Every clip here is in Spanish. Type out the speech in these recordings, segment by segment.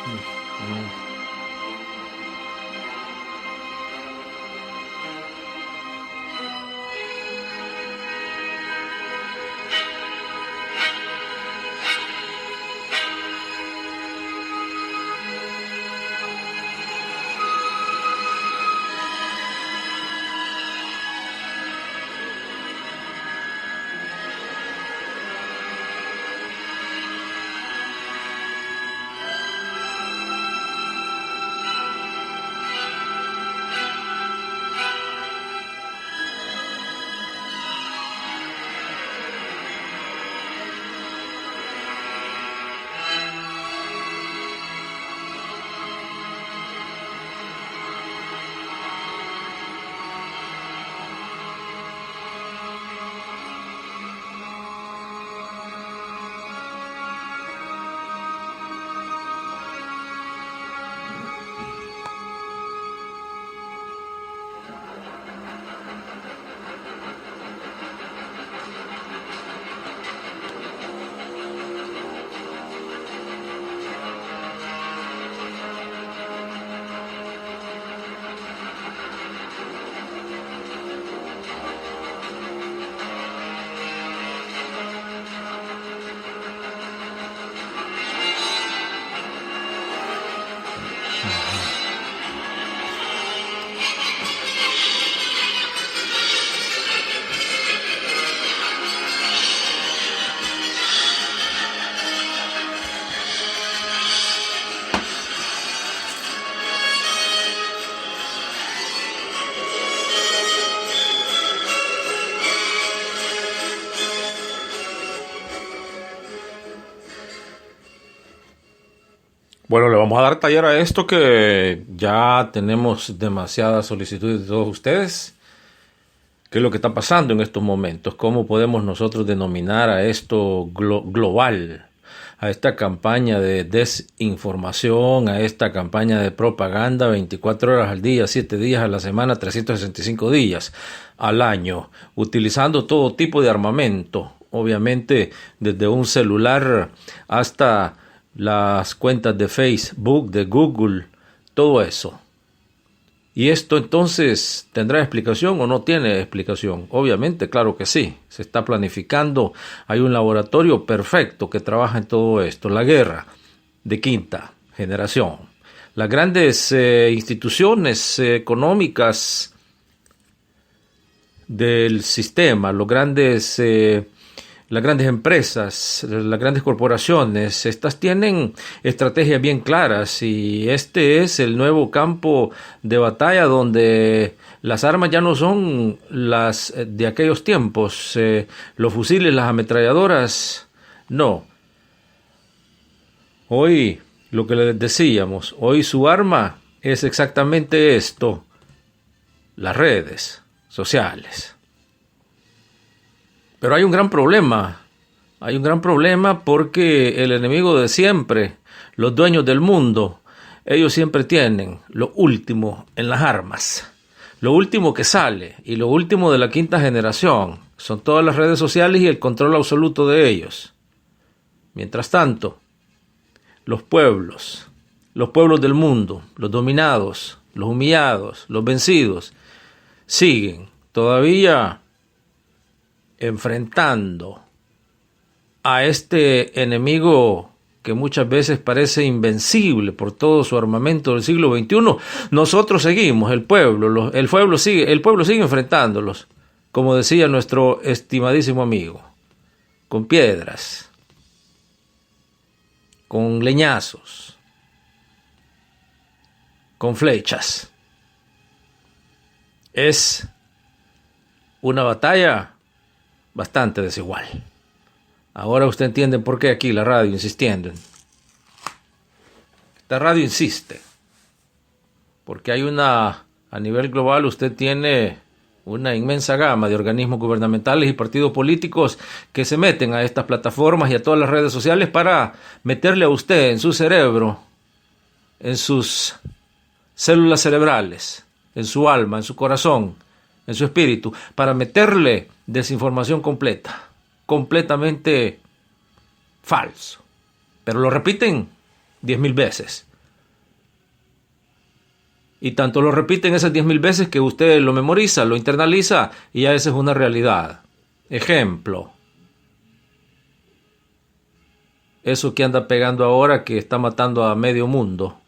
Mm. Bueno, le vamos a dar taller a esto que ya tenemos demasiadas solicitudes de todos ustedes. ¿Qué es lo que está pasando en estos momentos? ¿Cómo podemos nosotros denominar a esto global? A esta campaña de desinformación, a esta campaña de propaganda 24 horas al día, 7 días a la semana, 365 días al año, utilizando todo tipo de armamento, obviamente desde un celular hasta las cuentas de Facebook, de Google, todo eso. ¿Y esto entonces tendrá explicación o no tiene explicación? Obviamente, claro que sí. Se está planificando. Hay un laboratorio perfecto que trabaja en todo esto. La guerra de quinta generación. Las grandes instituciones económicas del sistema, las grandes empresas, las grandes corporaciones, estas tienen estrategias bien claras y este es el nuevo campo de batalla donde las armas ya no son las de aquellos tiempos, los fusiles, las ametralladoras, no. Hoy, lo que les decíamos, hoy su arma es exactamente esto, las redes sociales. Pero hay un gran problema porque el enemigo de siempre, los dueños del mundo, ellos siempre tienen lo último en las armas, lo último que sale y lo último de la quinta generación, son todas las redes sociales y el control absoluto de ellos. Mientras tanto, los pueblos del mundo, los dominados, los humillados, los vencidos, siguen todavía enfrentando a este enemigo que muchas veces parece invencible por todo su armamento del siglo XXI. Nosotros seguimos, el pueblo sigue enfrentándolos, como decía nuestro estimadísimo amigo, con piedras, con leñazos, con flechas. Es una batalla bastante desigual. Ahora usted entiende por qué aquí la radio insistiendo. Esta radio insiste, porque hay a nivel global usted tiene una inmensa gama de organismos gubernamentales y partidos políticos que se meten a estas plataformas y a todas las redes sociales para meterle a usted en su cerebro, en sus células cerebrales, en su alma, en su corazón, en su espíritu, para meterle desinformación completa, completamente falso. Pero lo repiten 10,000 veces Y tanto lo repiten esas 10.000 veces que usted lo memoriza, lo internaliza y ya esa es una realidad. Ejemplo. Eso que anda pegando ahora que está matando a medio mundo.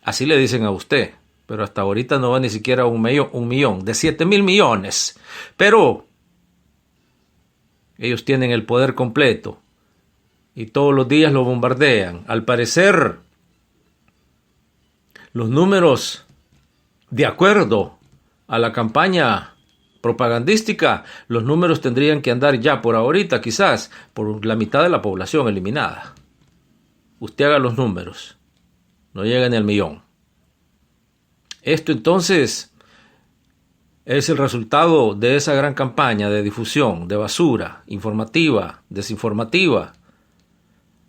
Así le dicen a usted. Pero hasta ahorita no va ni siquiera a un millón. De 7.000 millones. Pero ellos tienen el poder completo. Y todos los días lo bombardean. Al parecer, los números, de acuerdo a la campaña propagandística, los números tendrían que andar ya por ahorita, quizás, por la mitad de la población eliminada. Usted haga los números. No llega ni al millón. Esto entonces es el resultado de esa gran campaña de difusión, de basura, informativa, desinformativa.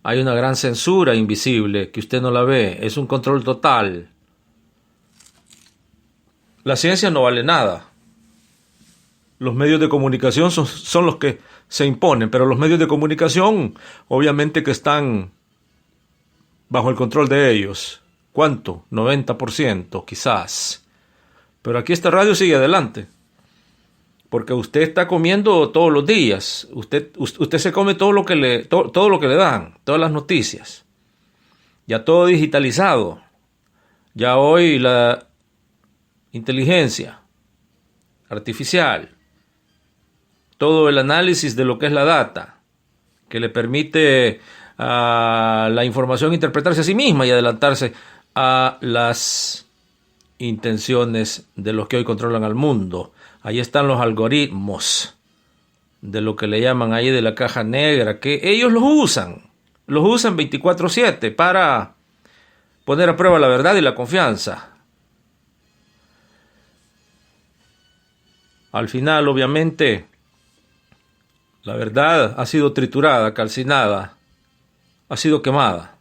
Hay una gran censura invisible que usted no la ve. Es un control total. La ciencia no vale nada. Los medios de comunicación son los que se imponen, pero los medios de comunicación obviamente que están bajo el control de ellos. ¿Cuánto? 90% quizás. Pero aquí esta radio sigue adelante. Porque usted está comiendo todos los días. Usted se come todo lo que le dan, todas las noticias. Ya todo digitalizado. Ya hoy la inteligencia artificial, todo el análisis de lo que es la data, que le permite a la información interpretarse a sí misma y adelantarse a las intenciones de los que hoy controlan al mundo. Ahí están los algoritmos de lo que le llaman ahí de la caja negra, que ellos los usan 24/7 para poner a prueba la verdad y la confianza. Al final, obviamente, la verdad ha sido triturada, calcinada, ha sido quemada.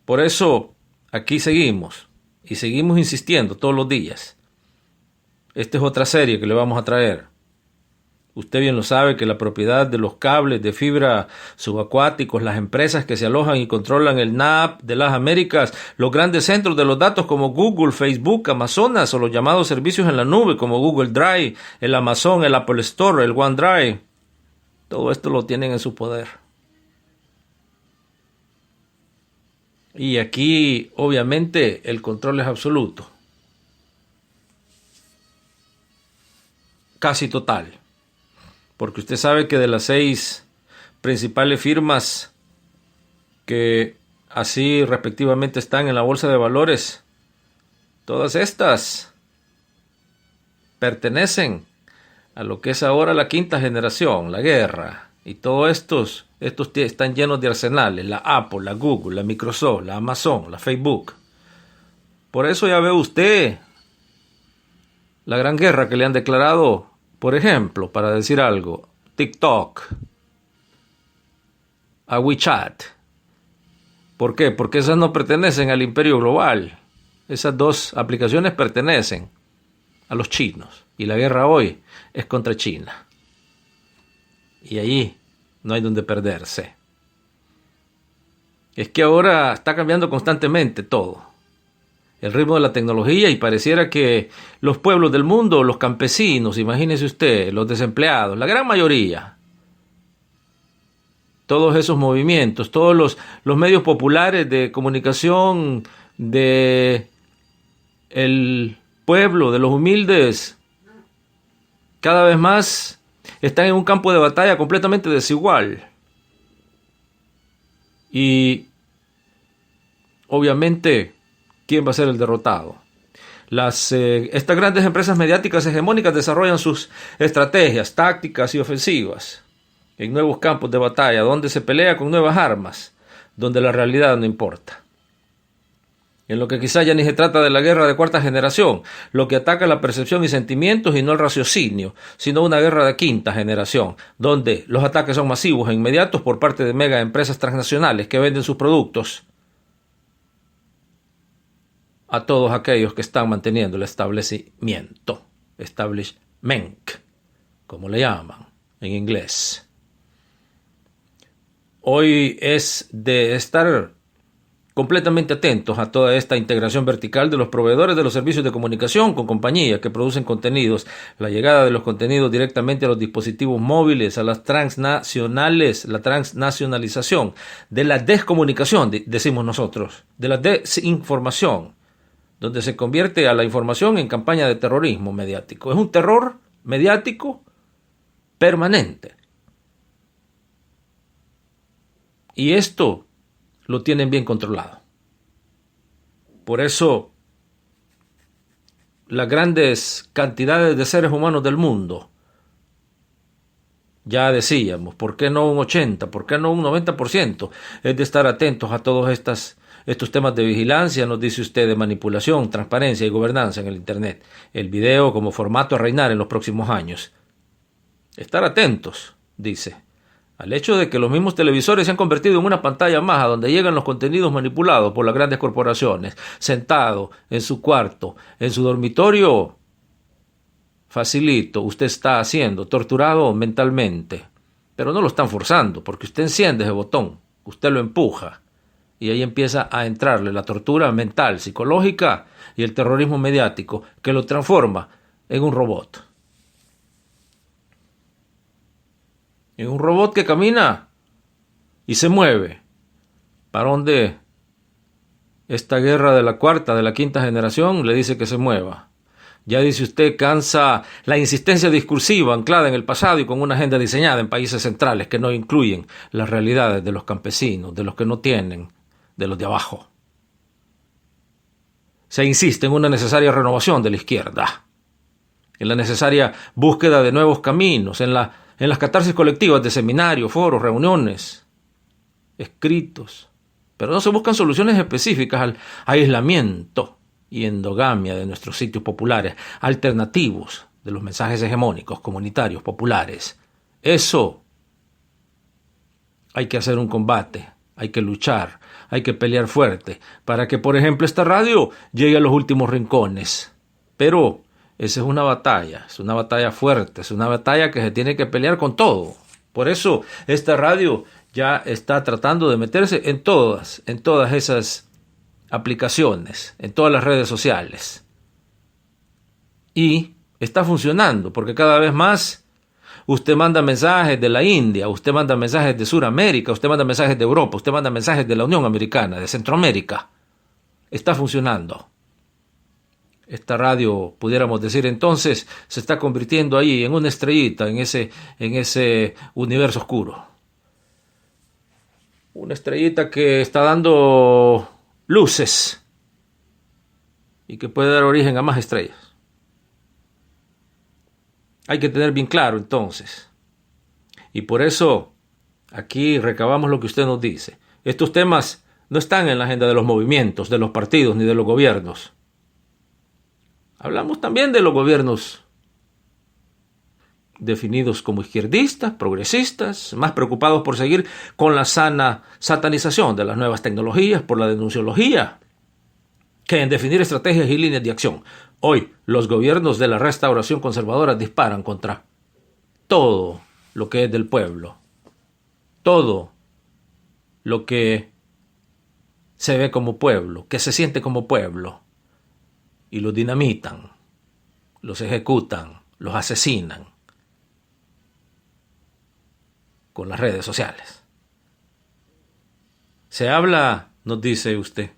Por eso, aquí seguimos, y seguimos insistiendo todos los días. Esta es otra serie que le vamos a traer. Usted bien lo sabe que la propiedad de los cables de fibra subacuáticos, las empresas que se alojan y controlan el NAP de las Américas, los grandes centros de los datos como Google, Facebook, Amazonas o los llamados servicios en la nube como Google Drive, el Amazon, el Apple Store, el OneDrive, todo esto lo tienen en su poder. Y aquí, obviamente, el control es absoluto. Casi total. Porque usted sabe que de las 6 principales firmas que así respectivamente están en la bolsa de valores, todas estas pertenecen a lo que es ahora la quinta generación, la guerra. Y todos estos están llenos de arsenales, la Apple, la Google, la Microsoft, la Amazon, la Facebook. Por eso ya ve usted la gran guerra que le han declarado. Por ejemplo, para decir algo, TikTok, a WeChat. ¿Por qué? Porque esas no pertenecen al imperio global. Esas 2 aplicaciones pertenecen a los chinos. Y la guerra hoy es contra China. Y allí no hay donde perderse. Es que ahora está cambiando constantemente todo. El ritmo de la tecnología y pareciera que los pueblos del mundo, los campesinos, imagínese usted, los desempleados, la gran mayoría, todos esos movimientos, todos los medios populares de comunicación de el pueblo, de los humildes, cada vez más están en un campo de batalla completamente desigual. Y obviamente, ¿quién va a ser el derrotado? Estas grandes empresas mediáticas hegemónicas desarrollan sus estrategias tácticas y ofensivas en nuevos campos de batalla, donde se pelea con nuevas armas, donde la realidad no importa. En lo que quizás ya ni se trata de la guerra de 4ª generación, lo que ataca la percepción y sentimientos y no el raciocinio, sino una guerra de 5ª generación, donde los ataques son masivos e inmediatos por parte de mega empresas transnacionales que venden sus productos a todos aquellos que están manteniendo el establecimiento, establishment, como le llaman en inglés. Hoy es de estar completamente atentos a toda esta integración vertical de los proveedores de los servicios de comunicación con compañías que producen contenidos, la llegada de los contenidos directamente a los dispositivos móviles, a las transnacionales, la transnacionalización, de la descomunicación, decimos nosotros, de la desinformación, donde se convierte a la información en campaña de terrorismo mediático. Es un terror mediático permanente. Y esto lo tienen bien controlado. Por eso, las grandes cantidades de seres humanos del mundo, ya decíamos, ¿por qué no un 80%? ¿Por qué no un 90%? Es de estar atentos a todos estos temas de vigilancia, nos dice usted, de manipulación, transparencia y gobernanza en el Internet. El video como formato a reinar en los próximos años. Estar atentos, dice, al hecho de que los mismos televisores se han convertido en una pantalla más a donde llegan los contenidos manipulados por las grandes corporaciones, sentado en su cuarto, en su dormitorio, facilito, usted está siendo torturado mentalmente, pero no lo están forzando, porque usted enciende ese botón, usted lo empuja, y ahí empieza a entrarle la tortura mental, psicológica y el terrorismo mediático, que lo transforma en un robot. En un robot que camina y se mueve. ¿Para dónde esta guerra de la cuarta, de la quinta generación le dice que se mueva? Ya dice usted, cansa la insistencia discursiva anclada en el pasado y con una agenda diseñada en países centrales que no incluyen las realidades de los campesinos, de los que no tienen, de los de abajo. Se insiste en una necesaria renovación de la izquierda, en la necesaria búsqueda de nuevos caminos, en las catarsis colectivas de seminarios, foros, reuniones, escritos, pero no se buscan soluciones específicas al aislamiento y endogamia de nuestros sitios populares, alternativos de los mensajes hegemónicos, comunitarios, populares. Eso hay que hacer un combate, hay que luchar, hay que pelear fuerte, para que, por ejemplo, esta radio llegue a los últimos rincones. Pero esa es una batalla fuerte, es una batalla que se tiene que pelear con todo. Por eso esta radio ya está tratando de meterse en todas esas aplicaciones, en todas las redes sociales. Y está funcionando, porque cada vez más usted manda mensajes de la India, usted manda mensajes de Sudamérica, usted manda mensajes de Europa, usted manda mensajes de la Unión Americana, de Centroamérica. Está funcionando. Esta radio, pudiéramos decir entonces, se está convirtiendo ahí en una estrellita, en ese universo oscuro. Una estrellita que está dando luces y que puede dar origen a más estrellas. Hay que tener bien claro entonces. Y por eso aquí recabamos lo que usted nos dice. Estos temas no están en la agenda de los movimientos, de los partidos ni de los gobiernos. Hablamos también de los gobiernos definidos como izquierdistas, progresistas, más preocupados por seguir con la sana satanización de las nuevas tecnologías, por la denunciología, que en definir estrategias y líneas de acción. Hoy, los gobiernos de la restauración conservadora disparan contra todo lo que es del pueblo, todo lo que se ve como pueblo, que se siente como pueblo, y los dinamitan, los ejecutan, los asesinan con las redes sociales. Se habla, nos dice usted,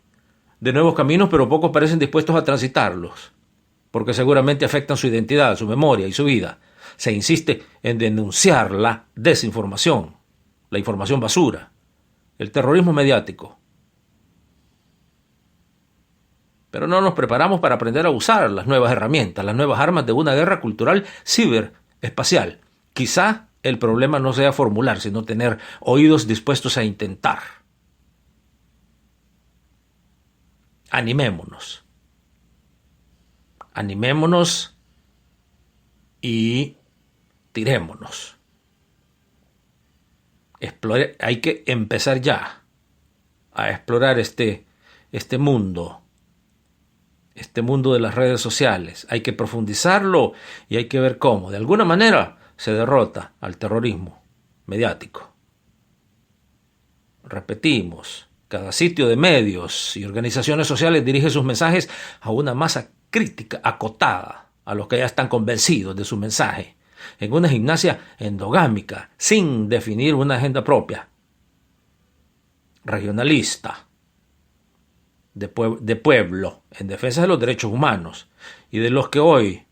de nuevos caminos, pero pocos parecen dispuestos a transitarlos, porque seguramente afectan su identidad, su memoria y su vida. Se insiste en denunciar la desinformación, la información basura, el terrorismo mediático. Pero no nos preparamos para aprender a usar las nuevas herramientas, las nuevas armas de una guerra cultural ciberespacial. Quizá el problema no sea formular, sino tener oídos dispuestos a intentar. Animémonos. Animémonos y tirémonos. Hay que empezar ya a explorar este mundo de las redes sociales. Hay que profundizarlo y hay que ver cómo, de alguna manera, se derrota al terrorismo mediático. Repetimos, Cada sitio de medios y organizaciones sociales dirige sus mensajes a una masa crítica acotada, a los que ya están convencidos de su mensaje, en una gimnasia endogámica, sin definir una agenda propia, regionalista, de pueblo, en defensa de los derechos humanos y de los que hoy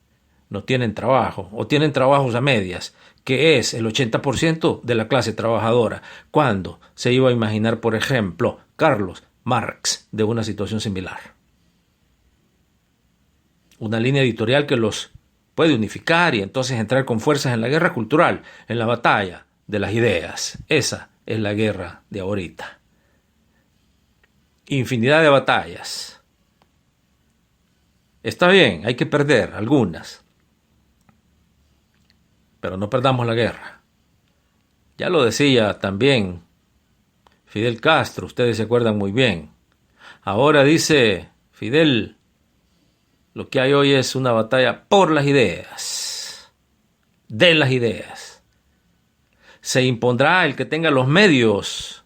no tienen trabajo o tienen trabajos a medias, que es el 80% de la clase trabajadora. ¿Cuándo se iba a imaginar, por ejemplo, Carlos Marx de una situación similar? Una línea editorial que los puede unificar y entonces entrar con fuerzas en la guerra cultural, en la batalla de las ideas. Esa es la guerra de ahorita. Infinidad de batallas. Está bien, hay que perder algunas, pero no perdamos la guerra. Ya lo decía también Fidel Castro, ustedes se acuerdan muy bien. Ahora dice Fidel, lo que hay hoy es una batalla por las ideas, de las ideas. Se impondrá el que tenga los medios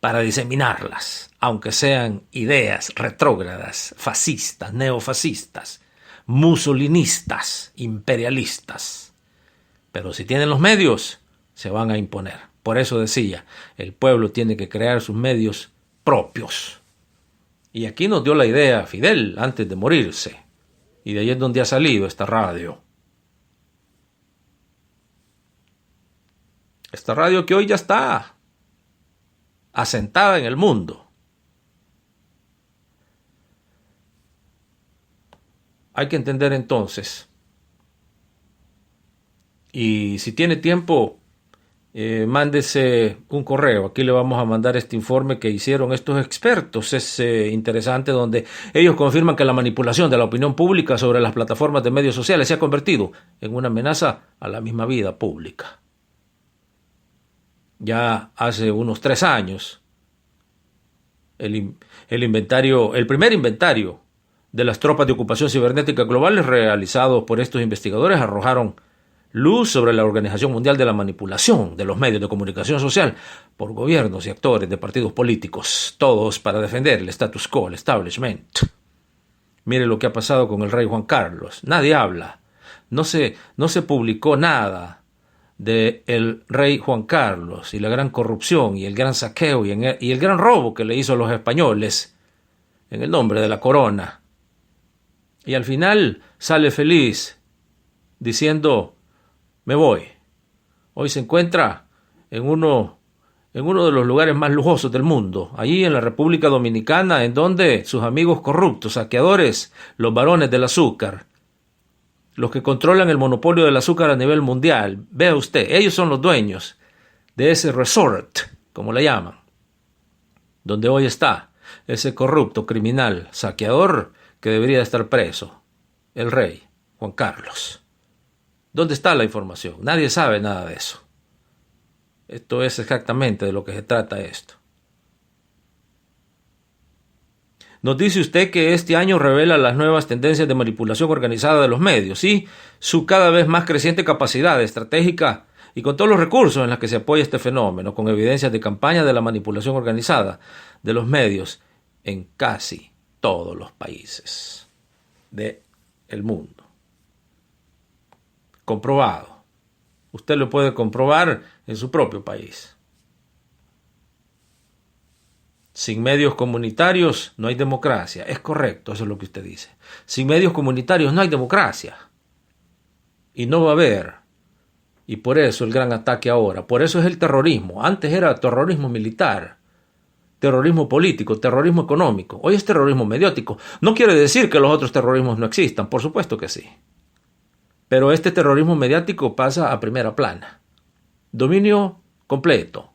para diseminarlas, aunque sean ideas retrógradas, fascistas, neofascistas, musolinistas, imperialistas. Pero si tienen los medios, se van a imponer. Por eso decía, el pueblo tiene que crear sus medios propios. Y aquí nos dio la idea Fidel antes de morirse. Y de ahí es donde ha salido esta radio. Esta radio que hoy ya está asentada en el mundo. Hay que entender entonces, y si tiene tiempo, mándese un correo. Aquí le vamos a mandar este informe que hicieron estos expertos. Es interesante, donde ellos confirman que la manipulación de la opinión pública sobre las plataformas de medios sociales se ha convertido en una amenaza a la misma vida pública. Ya hace unos 3 años, el primer inventario de las tropas de ocupación cibernética globales realizados por estos investigadores arrojaron luz sobre la Organización Mundial de la Manipulación de los medios de comunicación social por gobiernos y actores de partidos políticos, todos para defender el status quo, el establishment. Mire lo que ha pasado con el rey Juan Carlos. Nadie habla. No se publicó nada de el rey Juan Carlos y la gran corrupción y el gran saqueo y el gran robo que le hizo a los españoles en el nombre de la corona. Y al final sale feliz diciendo, me voy. Hoy se encuentra en uno de los lugares más lujosos del mundo, allí en la República Dominicana, en donde sus amigos corruptos, saqueadores, los barones del azúcar, los que controlan el monopolio del azúcar a nivel mundial, vea usted, ellos son los dueños de ese resort, como le llaman, donde hoy está ese corrupto, criminal, saqueador que debería estar preso, el rey Juan Carlos. ¿Dónde está la información? Nadie sabe nada de eso. Esto es exactamente de lo que se trata esto. Nos dice usted que este año revela las nuevas tendencias de manipulación organizada de los medios y su cada vez más creciente capacidad estratégica y con todos los recursos en los que se apoya este fenómeno, con evidencias de campaña de la manipulación organizada de los medios en casi todos los países del mundo. Comprobado. Usted lo puede comprobar en su propio país. Sin medios comunitarios no hay democracia. Es correcto, eso es lo que usted dice. Sin medios comunitarios no hay democracia. Y no va a haber. Y por eso el gran ataque ahora. Por eso es el terrorismo. Antes era terrorismo militar, terrorismo político, terrorismo económico. Hoy es terrorismo mediático. No quiere decir que los otros terrorismos no existan. Por supuesto que sí. Pero este terrorismo mediático pasa a primera plana. Dominio completo.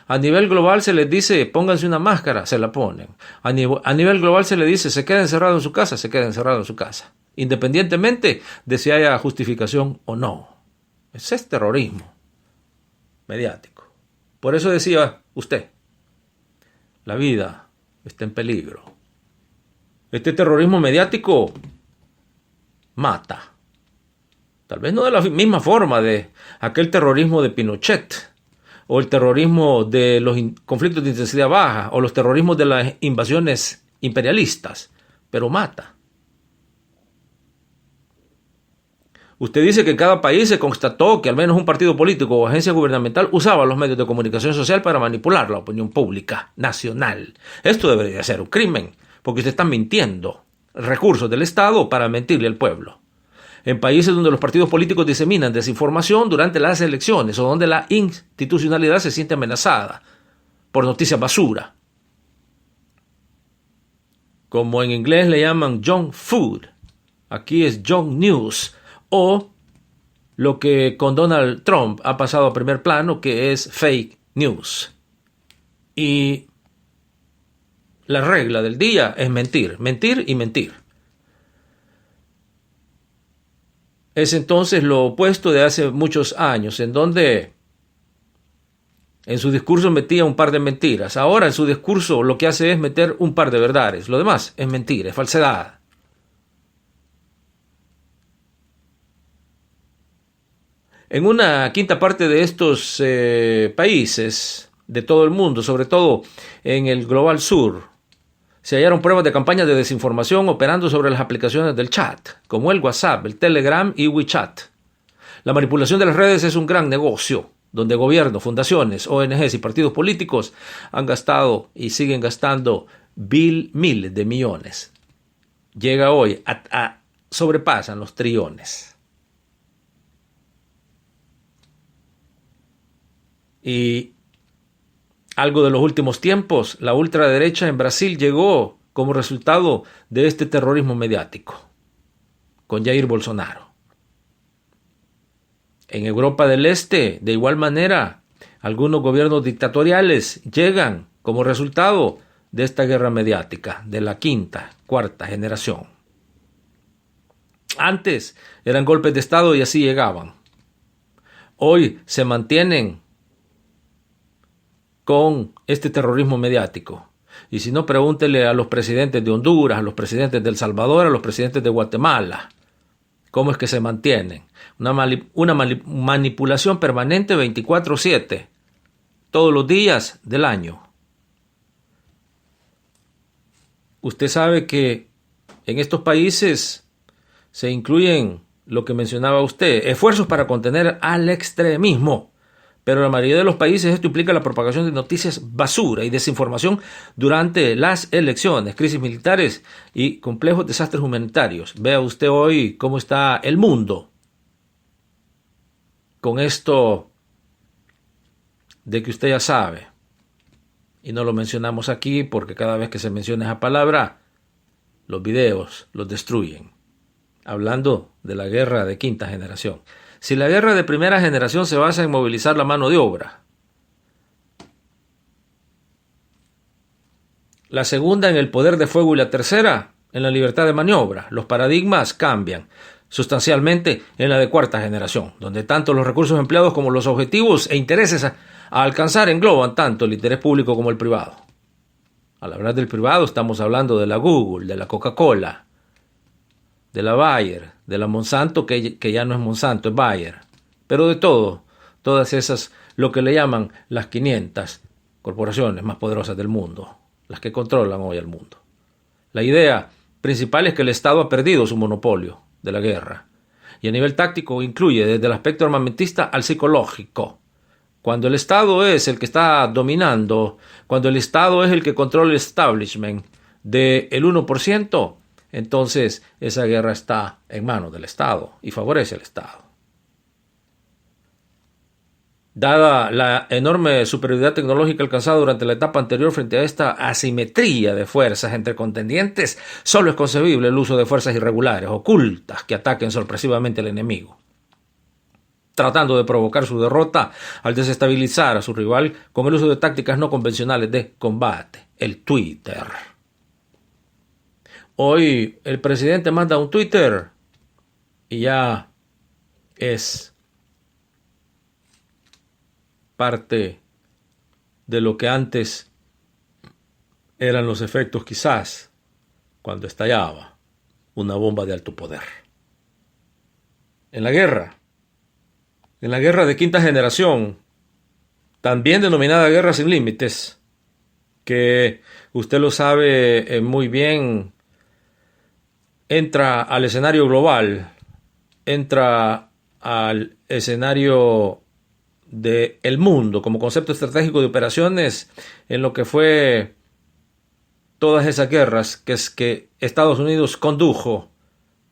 A nivel global se les dice, pónganse una máscara, se la ponen. A nivel global se les dice, se queda encerrado en su casa, se queda encerrado en su casa. Independientemente de si haya justificación o no. Ese es terrorismo mediático. Por eso decía usted, la vida está en peligro. Este terrorismo mediático mata. Tal vez no de la misma forma de aquel terrorismo de Pinochet o el terrorismo de los conflictos de intensidad baja, o los terrorismos de las invasiones imperialistas, pero mata. Usted dice que en cada país se constató que al menos un partido político o agencia gubernamental usaba los medios de comunicación social para manipular la opinión pública nacional. Esto debería ser un crimen, porque usted está mintiendo recursos del Estado para mentirle al pueblo. En países donde los partidos políticos diseminan desinformación durante las elecciones o donde la institucionalidad se siente amenazada por noticias basura, como en inglés le llaman junk food, aquí es junk news, o lo que con Donald Trump ha pasado a primer plano, que es fake news. Y la regla del día es mentir, mentir y mentir. Es entonces lo opuesto de hace muchos años, en donde en su discurso metía un par de mentiras. Ahora en su discurso lo que hace es meter un par de verdades. Lo demás es mentira, es falsedad. En una quinta parte de estos países de todo el mundo, sobre todo en el Global Sur, se hallaron pruebas de campañas de desinformación operando sobre las aplicaciones del chat, como el WhatsApp, el Telegram y WeChat. La manipulación de las redes es un gran negocio, donde gobiernos, fundaciones, ONGs y partidos políticos han gastado y siguen gastando miles de millones. Llega hoy sobrepasan los trillones. Y algo de los últimos tiempos, la ultraderecha en Brasil llegó como resultado de este terrorismo mediático, con Jair Bolsonaro. En Europa del Este, de igual manera, algunos gobiernos dictatoriales llegan como resultado de esta guerra mediática, de la quinta, cuarta generación. Antes eran golpes de Estado y así llegaban. Hoy se mantienen con este terrorismo mediático. Y si no, pregúntele a los presidentes de Honduras, a los presidentes de El Salvador, a los presidentes de Guatemala, cómo es que se mantienen. Una manipulación permanente 24/7, todos los días del año. Usted sabe que en estos países se incluyen lo que mencionaba usted, esfuerzos para contener al extremismo. Pero en la mayoría de los países esto implica la propagación de noticias basura y desinformación durante las elecciones, crisis militares y complejos desastres humanitarios. Vea usted hoy cómo está el mundo con esto de que usted ya sabe. Y no lo mencionamos aquí porque cada vez que se menciona esa palabra, los videos los destruyen. Hablando de la guerra de quinta generación. Si la guerra de primera generación se basa en movilizar la mano de obra, la segunda en el poder de fuego y la tercera en la libertad de maniobra, los paradigmas cambian sustancialmente en la de cuarta generación, donde tanto los recursos empleados como los objetivos e intereses a alcanzar engloban tanto el interés público como el privado. Al hablar del privado estamos hablando de la Google, de la Coca-Cola, de la Bayer, de la Monsanto, que ya no es Monsanto, es Bayer, pero de todas esas, lo que le llaman las 500 corporaciones más poderosas del mundo, las que controlan hoy el mundo. La idea principal es que el Estado ha perdido su monopolio de la guerra, y a nivel táctico incluye desde el aspecto armamentista al psicológico. Cuando el Estado es el que está dominando, cuando el Estado es el que controla el establishment del 1%, entonces esa guerra está en manos del Estado y favorece al Estado. Dada la enorme superioridad tecnológica alcanzada durante la etapa anterior frente a esta asimetría de fuerzas entre contendientes, solo es concebible el uso de fuerzas irregulares, ocultas, que ataquen sorpresivamente al enemigo, tratando de provocar su derrota al desestabilizar a su rival con el uso de tácticas no convencionales de combate, el Twitter. Hoy el presidente manda un Twitter y ya es parte de lo que antes eran los efectos quizás cuando estallaba una bomba de alto poder. En la guerra de quinta generación, también denominada Guerra sin Límites, que usted lo sabe muy bien, entra al escenario global, entra al escenario del mundo como concepto estratégico de operaciones en lo que fue todas esas guerras que Estados Unidos condujo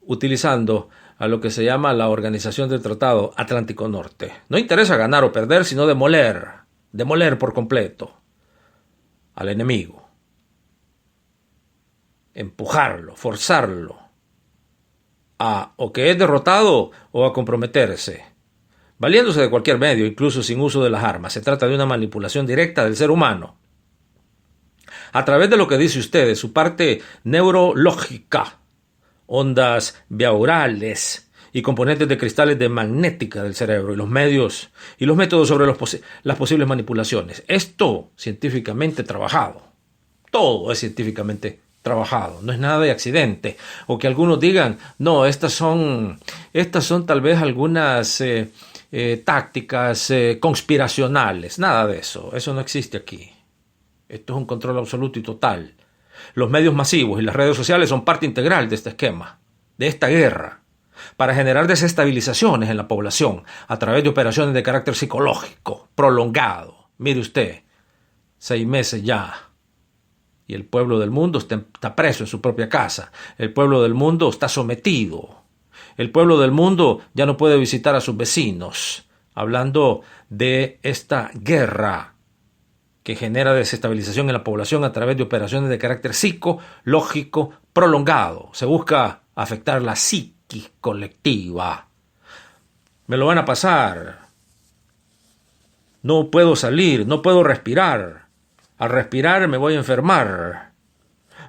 utilizando a lo que se llama la Organización del Tratado Atlántico Norte. No interesa ganar o perder, sino demoler por completo al enemigo, empujarlo, forzarlo a o que es derrotado o a comprometerse, valiéndose de cualquier medio, incluso sin uso de las armas. Se trata de una manipulación directa del ser humano a través de lo que dice usted, de su parte neurológica, ondas binaurales y componentes de cristales de magnética del cerebro y los medios y los métodos sobre las posibles manipulaciones. Esto científicamente trabajado. Todo es científicamente trabajado. No es nada de accidente. O que algunos digan, no, estas son tal vez algunas tácticas conspiracionales. Nada de eso. Eso no existe aquí. Esto es un control absoluto y total. Los medios masivos y las redes sociales son parte integral de este esquema, de esta guerra, para generar desestabilizaciones en la población a través de operaciones de carácter psicológico, prolongado. Mire usted, 6 meses ya, y el pueblo del mundo está preso en su propia casa. El pueblo del mundo está sometido. El pueblo del mundo ya no puede visitar a sus vecinos, hablando de esta guerra que genera desestabilización en la población a través de operaciones de carácter psicológico prolongado. Se busca afectar la psiquis colectiva. Me lo van a pasar. No puedo salir, no puedo respirar. Al respirar me voy a enfermar.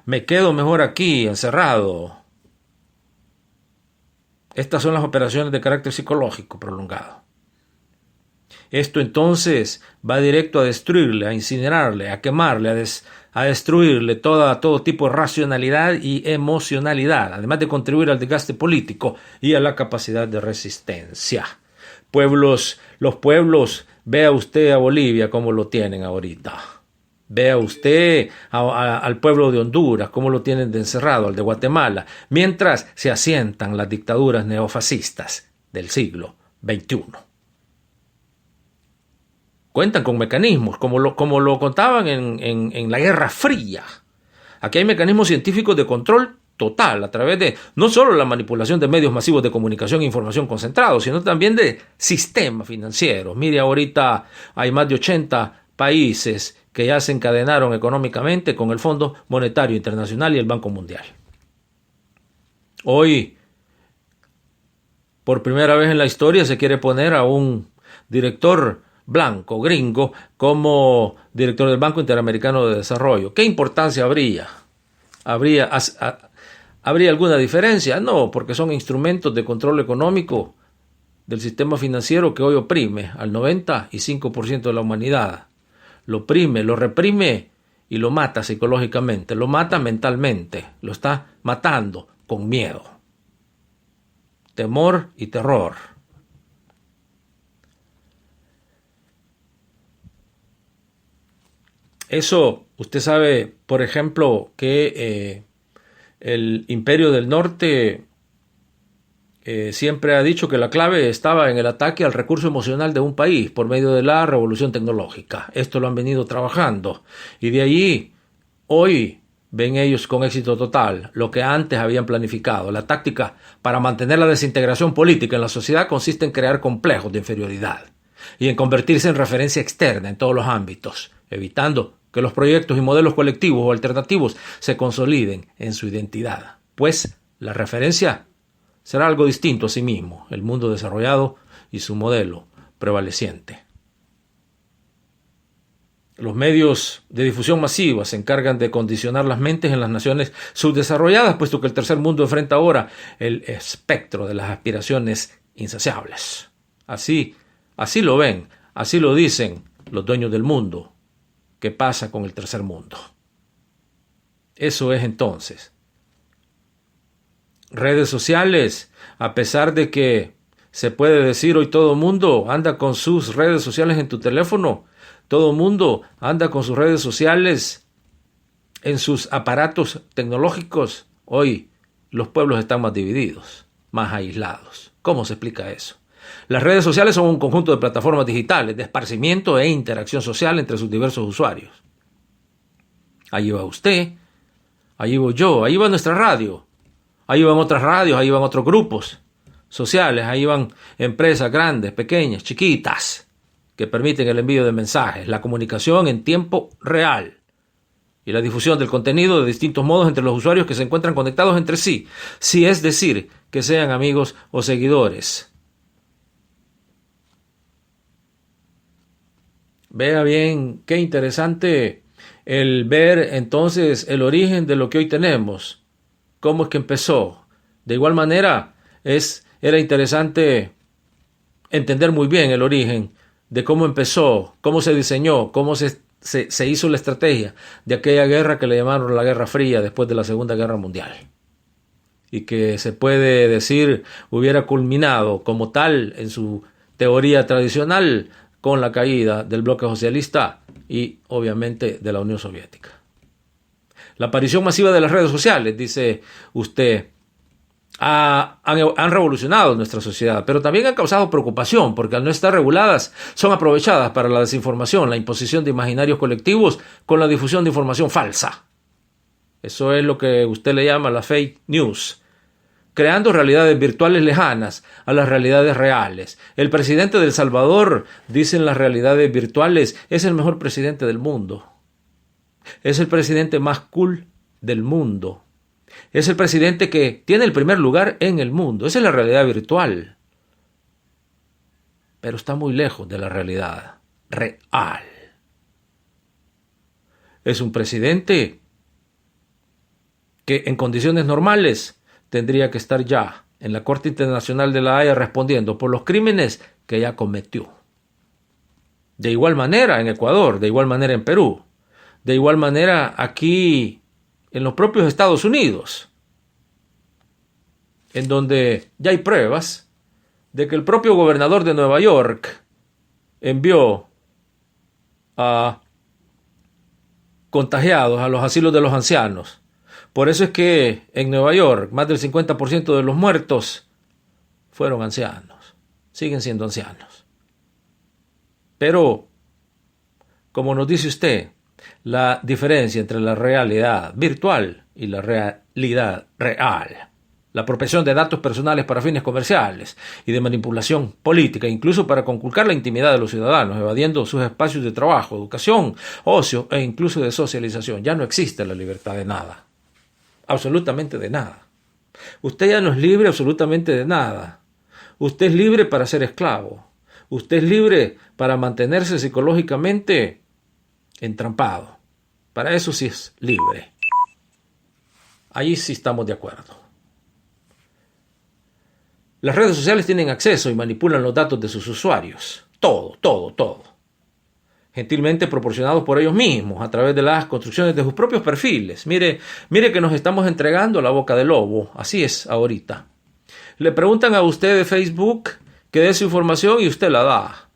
Me quedo mejor aquí, encerrado. Estas son las operaciones de carácter psicológico prolongado. Esto entonces va directo a destruirle, a incinerarle, a quemarle, a destruirle todo tipo de racionalidad y emocionalidad, además de contribuir al desgaste político y a la capacidad de resistencia. Los pueblos, vea usted a Bolivia cómo lo tienen ahorita. Vea usted al pueblo de Honduras cómo lo tienen de encerrado, al de Guatemala, mientras se asientan las dictaduras neofascistas del siglo XXI. Cuentan con mecanismos, como lo contaban en la Guerra Fría. Aquí hay mecanismos científicos de control total a través de no solo la manipulación de medios masivos de comunicación e información concentrados, sino también de sistemas financieros. Mire, ahorita hay más de 80 países que ya se encadenaron económicamente con el Fondo Monetario Internacional y el Banco Mundial. Hoy, por primera vez en la historia, se quiere poner a un director blanco, gringo, como director del Banco Interamericano de Desarrollo. ¿Qué importancia habría? ¿Habría alguna diferencia? No, porque son instrumentos de control económico del sistema financiero que hoy oprime al 95% de la humanidad. Lo oprime, lo reprime y lo mata psicológicamente, lo mata mentalmente, lo está matando con miedo, temor y terror. Eso, usted sabe, por ejemplo, que el Imperio del Norte siempre ha dicho que la clave estaba en el ataque al recurso emocional de un país por medio de la revolución tecnológica. Esto lo han venido trabajando y de allí hoy ven ellos con éxito total lo que antes habían planificado. La táctica para mantener la desintegración política en la sociedad consiste en crear complejos de inferioridad y en convertirse en referencia externa en todos los ámbitos, evitando que los proyectos y modelos colectivos o alternativos se consoliden en su identidad, pues la referencia será algo distinto a sí mismo, el mundo desarrollado y su modelo prevaleciente. Los medios de difusión masiva se encargan de condicionar las mentes en las naciones subdesarrolladas, puesto que el tercer mundo enfrenta ahora el espectro de las aspiraciones insaciables. Así lo ven, así lo dicen los dueños del mundo. ¿Qué pasa con el tercer mundo? Eso es entonces. Redes sociales, a pesar de que se puede decir hoy todo el mundo anda con sus redes sociales en tu teléfono, Todo el mundo anda con sus redes sociales en sus aparatos tecnológicos. Hoy los pueblos están más divididos, más aislados. ¿Cómo se explica eso? Las redes sociales son un conjunto de plataformas digitales de esparcimiento e interacción social entre sus diversos usuarios. Ahí va usted, ahí voy yo, ahí va nuestra radio, ahí van otras radios, ahí van otros grupos sociales, ahí van empresas grandes, pequeñas, chiquitas, que permiten el envío de mensajes, la comunicación en tiempo real y la difusión del contenido de distintos modos entre los usuarios que se encuentran conectados entre sí, si es decir, que sean amigos o seguidores. Vea bien, qué interesante el ver entonces el origen de lo que hoy tenemos, cómo es que empezó. De igual manera, era interesante entender muy bien el origen de cómo empezó, cómo se diseñó, cómo se hizo la estrategia de aquella guerra que le llamaron la Guerra Fría después de la Segunda Guerra Mundial. Y que se puede decir hubiera culminado como tal en su teoría tradicional con la caída del bloque socialista y obviamente de la Unión Soviética. La aparición masiva de las redes sociales, dice usted, han revolucionado nuestra sociedad, pero también han causado preocupación porque al no estar reguladas son aprovechadas para la desinformación, la imposición de imaginarios colectivos con la difusión de información falsa. Eso es lo que usted le llama la fake news, creando realidades virtuales lejanas a las realidades reales. El presidente de El Salvador, dicen las realidades virtuales, es el mejor presidente del mundo. Es el presidente más cool del mundo. Es el presidente que tiene el primer lugar en el mundo. Esa es la realidad virtual. Pero está muy lejos de la realidad real. Es un presidente que en condiciones normales tendría que estar ya en la Corte Internacional de la Haya respondiendo por los crímenes que ya cometió. De igual manera en Ecuador, de igual manera en Perú, de igual manera aquí en los propios Estados Unidos, en donde ya hay pruebas de que el propio gobernador de Nueva York envió a contagiados a los asilos de los ancianos. Por eso es que en Nueva York más del 50% de los muertos fueron ancianos, siguen siendo ancianos. Pero, como nos dice usted, la diferencia entre la realidad virtual y la realidad real, la apropiación de datos personales para fines comerciales y de manipulación política, incluso para conculcar la intimidad de los ciudadanos, evadiendo sus espacios de trabajo, educación, ocio e incluso de socialización. Ya no existe la libertad de nada. Absolutamente de nada. Usted ya no es libre absolutamente de nada. Usted es libre para ser esclavo. Usted es libre para mantenerse psicológicamente entrampado. Para eso sí es libre. Ahí sí estamos de acuerdo. Las redes sociales tienen acceso y manipulan los datos de sus usuarios. Todo. Gentilmente proporcionados por ellos mismos a través de las construcciones de sus propios perfiles. Mire que nos estamos entregando a la boca del lobo. Así es ahorita. Le preguntan a usted de Facebook que dé su información y usted la da.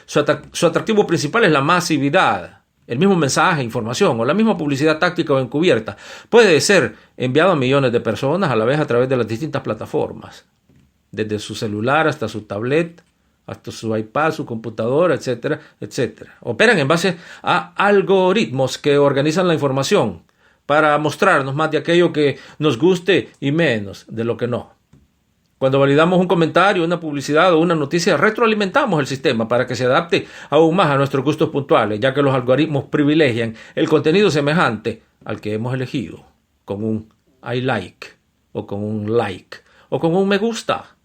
Su atractivo principal es la masividad. El mismo mensaje, información o la misma publicidad táctica o encubierta puede ser enviado a millones de personas a la vez a través de las distintas plataformas. Desde su celular hasta su tablet, hasta su iPad, su computadora, etcétera, etcétera. Operan en base a algoritmos que organizan la información para mostrarnos más de aquello que nos guste y menos de lo que no. Cuando validamos un comentario, una publicidad o una noticia, retroalimentamos el sistema para que se adapte aún más a nuestros gustos puntuales, ya que los algoritmos privilegian el contenido semejante al que hemos elegido, con un I like, o con un like, o con un me gusta,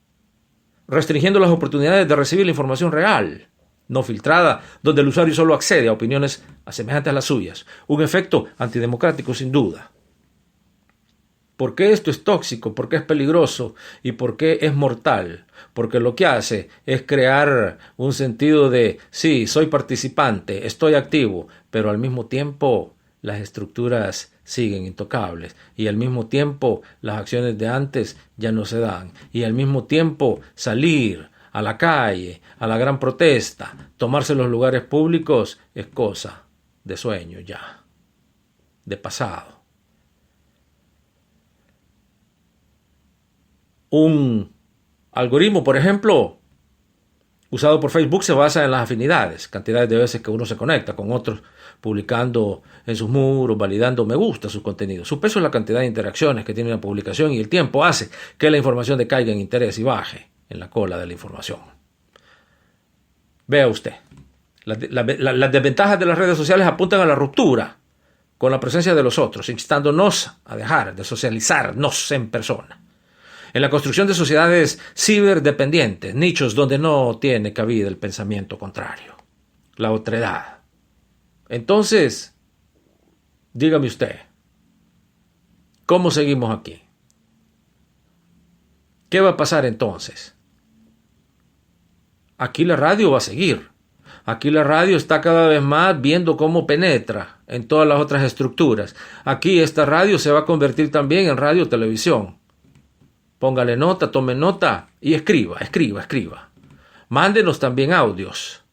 restringiendo las oportunidades de recibir la información real, no filtrada, donde el usuario solo accede a opiniones semejantes a las suyas. Un efecto antidemocrático sin duda. ¿Por qué esto es tóxico? ¿Por qué es peligroso? ¿Y por qué es mortal? Porque lo que hace es crear un sentido de, sí, soy participante, estoy activo, pero al mismo tiempo las estructuras siguen intocables y al mismo tiempo las acciones de antes ya no se dan y al mismo tiempo salir a la calle, a la gran protesta, tomarse los lugares públicos, es cosa de sueño ya, de pasado. Un algoritmo, por ejemplo, usado por Facebook se basa en las afinidades, cantidades de veces que uno se conecta con otros, publicando en sus muros, validando me gusta sus contenidos. Su peso es la cantidad de interacciones que tiene una publicación y el tiempo hace que la información decaiga en interés y baje en la cola de la información. Vea usted, las desventajas de las redes sociales apuntan a la ruptura con la presencia de los otros, instándonos a dejar de socializarnos en persona. En la construcción de sociedades ciberdependientes, nichos donde no tiene cabida el pensamiento contrario, la otredad. Entonces, dígame usted, ¿cómo seguimos aquí? ¿Qué va a pasar entonces? Aquí la radio va a seguir. Aquí la radio está cada vez más viendo cómo penetra en todas las otras estructuras. Aquí esta radio se va a convertir también en radio-televisión. Póngale nota, tome nota y escriba. Mándenos también audios.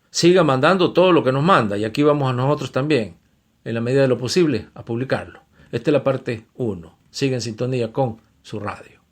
Siga mandando todo lo que nos manda y aquí vamos a nosotros también, en la medida de lo posible, a publicarlo. Esta es la parte 1. Siga en sintonía con su radio.